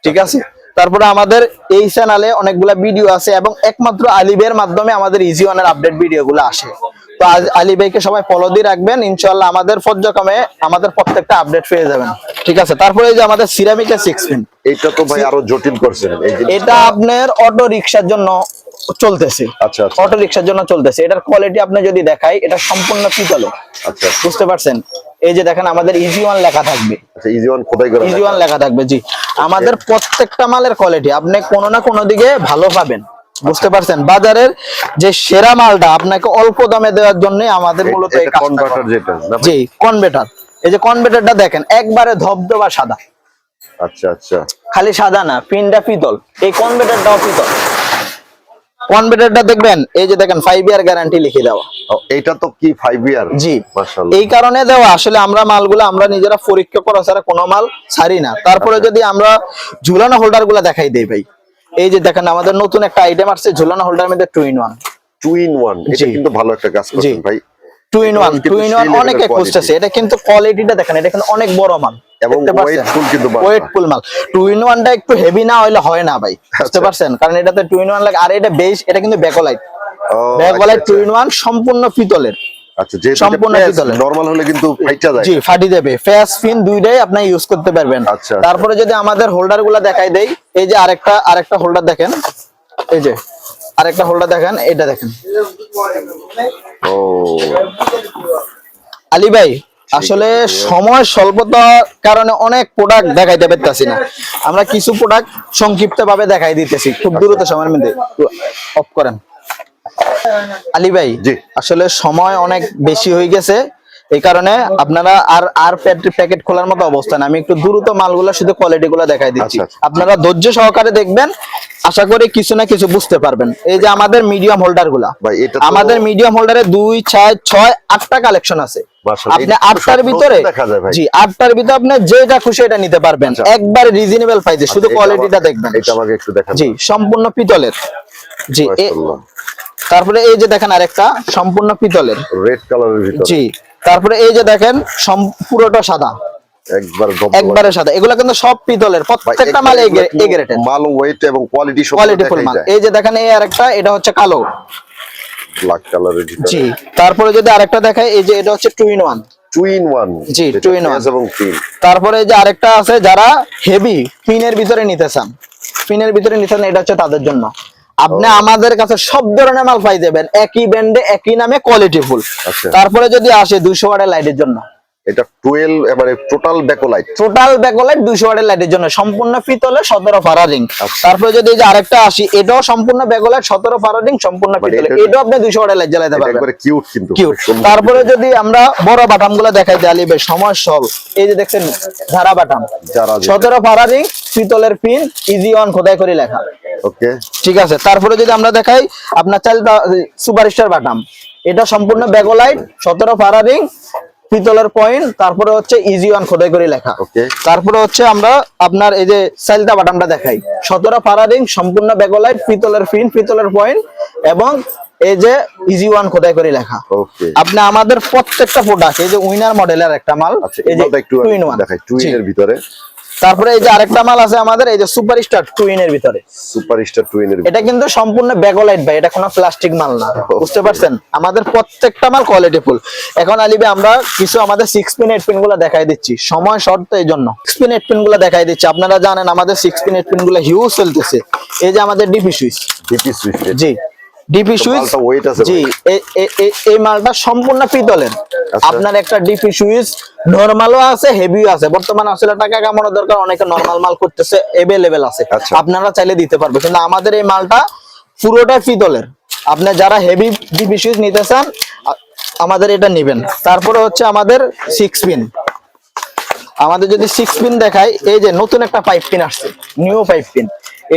ঠিক আছে? তারপরে আমাদের এই চ্যানেলে অনেকগুলা ভিডিও আছে এবং একমাত্র আলিবের মাধ্যমে আমাদের ইজি ওয়ানের আপডেট ভিডিও গুলো আসে। তো আলী ভাইকে সবাই ফলো দিয়ে রাখবেন, ইনশাআল্লাহ আমাদের পর্যায়ক্রমে আমাদের প্রত্যেকটা আপডেট পেয়ে যাবেন, ঠিক আছে? তারপরে এই যে আমাদের সিরামিকের 6 পিন, এটা তো ভাই আরো জটিল করছেন এই যে, এটা আপনার অটো রিকশার জন্য চলতেছে। আচ্ছা আচ্ছা। অটো রিকশার জন্য চলতেছে। এটার কোয়ালিটি আপনি যদি দেখাই, এটা সম্পূর্ণ পিতলের। আচ্ছা, বুঝতে পারছেন? এই যে দেখেন আমাদের ইজি ওয়ান লেখা থাকবে। আচ্ছা ইজি ওয়ান কোথায় করে? ইজি ওয়ান লেখা থাকবে, জি। আমাদের প্রত্যেকটা মালের কোয়ালিটি আপনি কোনো না কোনো দিকে ভালো পাবেন, বুঝতে পারছেন? বাজারের যে সেরা মালটা আপনাকে অল্প দামে দেওয়ার জন্য আমাদের মূলত এই কাজটা কনভার্টার যেটা না? জি কনভার্টার। এই যে কনভার্টারটা দেখেন একবারে ধবধবা সাদা। আচ্ছা আচ্ছা। খালি সাদা না, পিনটা পিতল, এই কনভার্টারটাও পিতল। কনভার্টারটা দেখবেন, এই যে দেখেন 5 ইয়ার গ্যারান্টি লিখে দেওয়া। এটা তো কি 5 ইয়ার? জি মাশাআল্লাহ। এই কারণে দেওয়া, আসলে আমরা মালগুলো আমরা নিজেরা পরীক্ষা করা ছাড়া কোনো মাল ছাড়ি না। তারপরে যদি আমরা ঝুলানো হোল্ডার গুলা দেখাই দেই ভাই, এই যে দেখেন আমাদের নতুন একটা আইটেম আসছে ঝুলানো হোল্ডার মধ্যে 2 in 1। 2 in 1 এটা কিন্তু ভালো একটা কাজ করছেন ভাই। 2 in 1 অনেকে খুঁজতেছে, এটা কিন্তু কোয়ালিটিটা দেখেন, এটা কিন্তু অনেক বড় মাল এবং ওয়েটফুল, কিন্তু ওয়েটফুল মাল। 2 in 1 টা একটু হেভি না হইলে হয় না ভাই, বুঝতে পারছেন? কারণ এটাতে 2 in 1 লাগে। আর এটা বেস, এটা কিন্তু ব্যাকলাইট। ব্যাকলাইট 2 in 1 সম্পূর্ণ পিতলের। আচ্ছা, যে সম্পূর্ণ পিতলের। নরমাল হলে কিন্তু ফাইটা যায়। জি ফাটি যাবে। ফেস পিন দুইটাই আপনি ইউজ করতে পারবেন। আচ্ছা। তারপরে যদি আমাদের হোল্ডার গুলা দেখাই দেই, এই যে আরেকটা হোল্ডার দেখেন, এই যে আরেকটা হোল্ডার দেখেন, এটা দেখেন। ও আলী ভাই আসলে সময় স্বল্পতার কারণে অনেক প্রোডাক্ট দেখাইতে পারতাছি না, আমরা কিছু প্রোডাক্ট সংক্ষিপ্ত ভাবে দেখাই দিতেছি খুব দ্রুত সময়ের মধ্যে। অফ করেন আলী ভাই। জি। আসলে সময় অনেক বেশি হয়ে গেছে, এই কারণে আপনারা আর প্যাকেট খোলার মতো অবস্থা না। আমি একটু দ্রুত মালগুলো শুধু কোয়ালিটি গুলো দেখাই দিচ্ছি, আচ্ছা। আপনারা ধৈর্য সহকারে দেখবেন, আশা করি কিছু না কিছু বুঝতে পারবেন। এই যে আমাদের মিডিয়াম হোল্ডার গুলা, আমাদের মিডিয়াম হোল্ডারে 2, 4, 6, 8টা কালেকশন আছে। আপনি 8টার ভিতরে, জি 8টার ভিতরে আপনি যেটা খুশি এটা নিতে পারবেন, একবার রিজনেবল প্রাইসে। শুধু কোয়ালিটিটা দেখবেন। এটা আমাকে একটু দেখান। জি সম্পূর্ণ পিতলের। জি তারপরে এই যে দেখেন আরেকটা সম্পূর্ণ পিতলের, রেড কালারের ভিতরে। জি তারপরে এই যে দেখেন পুরোটা সাদা, একবারে সাদা। এগুলা কিন্তু সব পিতলের, প্রত্যেকটা মাল এ গ্রেডের মাল, ওয়েট এবং কোয়ালিটি সব কোয়ালিটিফুল মাল। এই যে দেখেন এই আরেকটা, এটা হচ্ছে কালো, ব্ল্যাক কালারের ভিতরে। জি তারপরে যদি আরেকটা দেখাই, এই যে এটা হচ্ছে 2 in 1। 2 in 1, জি 2 in 1 এবং পিন। তারপরে এই যে আরেকটা আছে, যারা হেভি পিনের ভিতরে নিতে চান, পিনের ভিতরে নিতে চান, এটা হচ্ছে তাদের জন্য। আপনি আমাদের কাছে সব ধরনের মাল পাই যাবেন, একই ব্র্যান্ডে একই নামে কোয়ালিটিফুল। তারপরে যদি আসে 200 ওয়াটের লাইটের জন্য, এটা 12 মানে টোটাল ব্যাকলাইট। টোটাল ব্যাকলাইট 200 ওয়াটের লাইটের জন্য, সম্পূর্ণ পিতলের 17 ফারা রিং। আচ্ছা। তারপরে যদি এই যে আরেকটা আসি, এটাও সম্পূর্ণ ব্যাকলাইট 17 ফারা রিং, সম্পূর্ণ পিতলের, এটাও আপনি 200 ওয়াটের লাইট জ্বালাতে এটা পারবেন। একবারে কিউট কিন্তু, কিউট। সুন্দর। তারপরে যদি আমরা বড় বাটামগুলো দেখাই দিই, আলী ভাই সময় সব, এই যে দেখছেন ঝাড়া বাটাম, যারা 17 ফারা রিং, পিতলের পিন, ইজি অন খোদাই করে লেখা। ওকে, ঠিক আছে। তারপরে যদি আমরা দেখাই আপনার চাইল্ড সুপারস্টার বাটাম, এটা সম্পূর্ণ ব্যাকলাইট 17 ফারা রিং, পিতলের পয়েন্ট, তারপরে হচ্ছে ইজি ওয়ান খোদাই করে লেখা। ওকে, তারপরে হচ্ছে আমরা আপনার এই যে সাইলটা বাটামটা দেখাই, 17 ফারা রিং, সম্পূর্ণ ব্যাকলাইট, পিতলের পিন, পিতলের পয়েন্ট, এবং এই যে ইজি ওয়ান খোদাই করে লেখা। ওকে। আপনি আমাদের প্রত্যেকটা প্রোডাক্ট, এই যে উইনার মডেলের একটা মাল, আচ্ছা, এই যে এটা একটু 2 in 1 দেখাই 2 এর ভিতরে। তারপরে এই যে আরেকটা মাল আছে আমাদের, এই যে সুপারস্টার 2 in এর ভিতরে। সুপারস্টার 2 এর এটা কিন্তু সম্পূর্ণ ব্যাকলাইট ভাই, এটা কোনো প্লাস্টিক মাল না, বুঝতে পারছেন? আমাদের প্রত্যেকটা মাল কোয়ালিটি ফুল। এখন আলী ভাই আমরা কিছু আমাদের 6 পিন 8 পিন গুলো দেখাই দিচ্ছি, সময় শর্ট তো এই জন্য 6 পিন 8 পিন গুলো দেখাই দিচ্ছি। আপনারা জানেন আমাদের 6 পিন 8 পিন গুলো হিউজ চলতেছে। এই যে আমাদের ডিপি সুইচ, ডিপি সুইচ। জি ডিপি সুইচ, মালটা ওয়েট আছে জি এই মালটা সম্পূর্ণ পিতলের। আপনার একটা ডিপি সুইচ নরমালও আছে, হেভিও আছে। বর্তমানে আসলে টাকা কামানোর দরকার, অনেকে নরমাল মাল করতেছে, अवेलेबल আছে, আচ্ছা। আপনারা চাইলে দিতে পারবে। কিন্তু আমাদের এই মালটা পুরোটা পিতলের। আপনি যারা হেভি ডিপি সুইচ নিতে চান আমাদের এটা নেবেন। তারপরে হচ্ছে আমাদের 6 পিন, আমাদের যদি 6 পিন দেখাই, এই যে নতুন একটা পাইপ পিন আসছে, নিউ পাইপ পিন।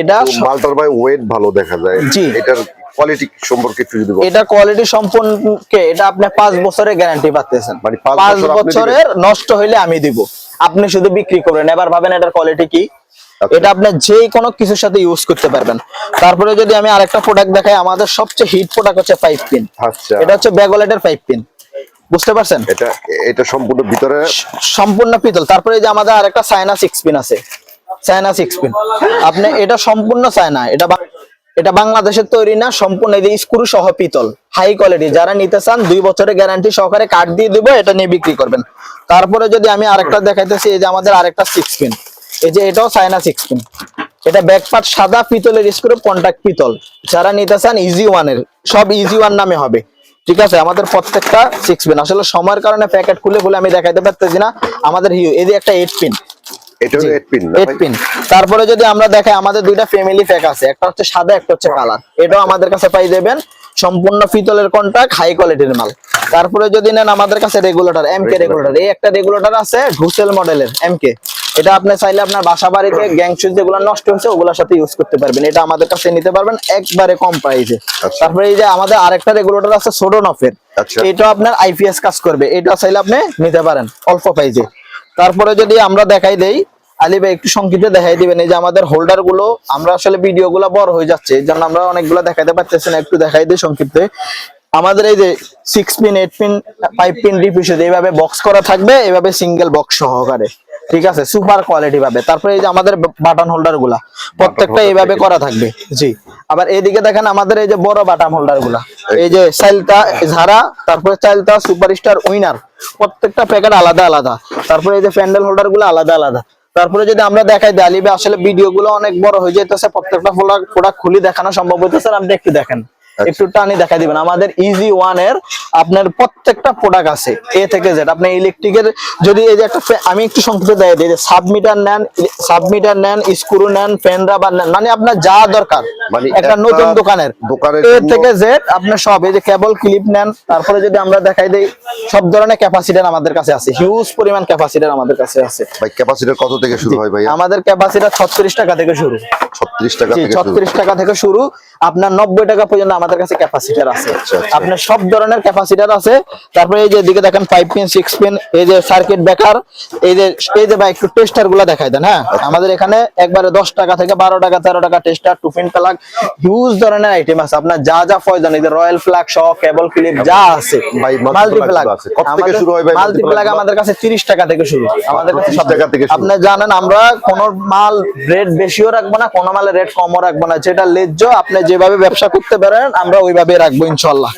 এটা মালটার ভাই ওয়েট ভালো দেখা যায়। জি। এটার কোয়ালিটি সম্পর্কে একটু যদি বলেন। এটা কোয়ালিটি সম্পর্কে, এটা আপনি 5 বছরের গ্যারান্টি পাচ্ছেন। মানে 5 5 বছর আপনি বছরের নষ্ট হইলে আমি দিব, আপনি শুধু বিক্রি করবেন। এবার ভাবেন এটার কোয়ালিটি কি। আচ্ছা। এটা আপনি যে কোনো কিছুর সাথে ইউজ করতে পারবেন। তারপরে যদি আমি আরেকটা প্রোডাক্ট দেখাই, আমাদের সবচেয়ে হিট প্রোডাক্ট হচ্ছে পাইপ পিন। আচ্ছা, এটা হচ্ছে ব্যাকলাইটের পাইপ পিন, বুঝতে পারছেন? এটা সম্পূর্ণ ভিতরে সম্পূর্ণ পিতল। তারপরে এই যে আমাদের আরেকটা চায়না 6 পিন আছে, চায়না 6 পিন। আপনি এটা সম্পূর্ণ চায়না, এটা বাংলাদেশের তৈরি না, সম্পূর্ণ এই যে স্ক্রু সহ পিতল, হাই কোয়ালিটি। যারা নিতে চান 2 বছরের গ্যারান্টি সহকারে কার্ড দিয়ে দিব, এটা নিয়ে বিক্রি করবেন। তারপরে যদি আমি আরেকটা দেখাইতেছি, এই যে আমাদের আরেকটা 6 পিন, এই যে এটাও চায়না 6 পিন। এটা ব্যাক পার্ট সাদা, পিতলের স্ক্রু, কন্টাক্ট পিতল। যারা নিতে চান ইজি ওয়ানের, সব ইজি ওয়ান নামে হবে। ঠিক আছে, আমাদের প্রত্যেকটা 6 পিন। আসলে সময়ের কারণে প্যাকেট খুলে আমি দেখাইতে পারতেছি না। আমাদের এই যে একটা 8 পিন, এটা 8 পিন না 8 ভাই? পিন। তারপরে যদি আমরা দেখাই, আমাদের দুইটা ফ্যামিলি প্যাক আছে, একটা হচ্ছে সাদা, একটা হচ্ছে কালার। এটাও আমাদের কাছে পাই যাবেন, সম্পূর্ণ পিতলের কন্টাক্ট, হাই কোয়ালিটির মাল। তারপরে যদি নেন আমাদের কাছে রেগুলেটর, এমকে রেগুলেটর। এই একটা রেগুলেটর আছে ঢুসেল মডেলের এমকে, এটা আপনি চাইলে আপনার বাসা বাড়িতে গ্যাং সুইচ যেগুলো নষ্ট হয়েছে ওগুলোর সাথে ইউজ করতে পারবেন। এটা আমাদের কাছে নিতে পারবেন একবারে কম প্রাইসে। আচ্ছা। তারপরে এই যে আমাদের আরেকটা রেগুলেটর আছে সোডোনফের, আচ্ছা। এটা আপনার আইপিএস কাজ করবে, এটা চাইলে আপনি নিতে পারেন অল্প প্রাইসে। তারপরে যদি আমরা দেখাই দেই, আলী ভাই একটু সংক্ষিপ্ত দেখাই দিবেন। এই যে আমাদের হোল্ডার গুলো, আমরা আসলে ভিডিও গুলো বড় হয়ে যাচ্ছে, এই জন্য আমরা অনেকগুলো দেখাইতে পারতেছি না, একটু দেখাই দিই সংক্ষিপ্তে। আমাদের এই যে 6 pin 8 pin 5 pin DP switch এইভাবে বক্স করা থাকবে, এইভাবে সিঙ্গেল বক্স সহকারে। ঠিক আছে, সুপার কোয়ালিটি পাবে। তারপরে এই যে আমাদের বাটন হোল্ডার গুলা প্রত্যেকটা এইভাবে করা থাকবে। জি, আবার এইদিকে দেখেন আমাদের এই যে বড় বাটন হোল্ডার গুলা, এই যে সাইলটা ঝাড়া, তারপরে চাইলটা সুপারস্টার উইনার, প্রত্যেকটা প্যাকেট আলাদা আলাদা। তারপরে এই যে প্যান্ডেল হোল্ডার গুলো আলাদা আলাদা। তারপরে যদি আমরা দেখাই দিই, আলী ভাই আসলে ভিডিও গুলো অনেক বড় হয়ে যেতেছে, প্রত্যেকটা প্রোডাক্ট খুলি দেখানো সম্ভব হইতেছে না। আপনি একটু দেখেন, একটু টানি দেখাই দিবেন। আমাদের ইজি ওয়ান এর আপনার প্রত্যেকটা প্রোডাক্ট আছে এ থেকে জেড। আপনি ইলেকট্রিকের যদি এই যে একটা আমি একটু সংক্ষেপে দেখাই দিই, সাবমিটার নেন, স্ক্রু নেন, ফ্যান রাবার নেন, মানে আপনার যা দরকার মানে একটা নতুন দোকানের এ থেকে জেড আপনি সব, এই যে কেবল ক্লিপ নেন। তারপরে যদি আমরা দেখাই দিই, সব ধরনের ক্যাপাসিটার আমাদের কাছে আছে, হিউজ পরিমাণ ক্যাপাসিটার আমাদের কাছে আছে। ভাই ক্যাপাসিটর কত থেকে শুরু হয় ভাই? আমাদের ক্যাপাসিটার 36 টাকা থেকে শুরু। 36 টাকা জি, থেকে শুরু। 36 টাকা থেকে শুরু, আপনার 90 টাকা পর্যন্ত আমাদের কাছে ক্যাপাসিটার আছে। আচ্ছা, আচ্ছা। আপনার সব ধরনের ক্যাপাসিটার আছে। তারপরে এই যে এদিকে দেখেন 5 পিন 6 পিন, এই যে সার্কিট ব্রেকার, এই যে ভাই একটু টেস্টার গুলা দেখাই দেন। হ্যাঁ, আমাদের এখানে একবারে 10 টাকা থেকে 12 টাকা 13 টাকা টেস্টার, 2 পিন প্লাগ, হিউজ ধরনের আইটেম আছে। আপনার যা যা প্রয়োজন, এই যে রয়্যাল ফ্ল্যাগ সহ কেবল ক্লিপ যা আছে, ভাই মাল্টি প্লাগ আছে। কত থেকে শুরু হয় ভাই মাল্টি প্লাগ? আমাদের কাছে 30 টাকা থেকে শুরু। আমাদের কাছে 30 টাকা থেকে শুরু। আপনি জানেন আমরা কোন মাল রেট বেশিও রাখবো না, কোন মালের রেট কমও রাখবো না, যেটা ন্যায্য আপনি যেভাবে ব্যবসা করতে পারেন আমরা ওইভাবে রাখবো ইনশাআল্লাহ।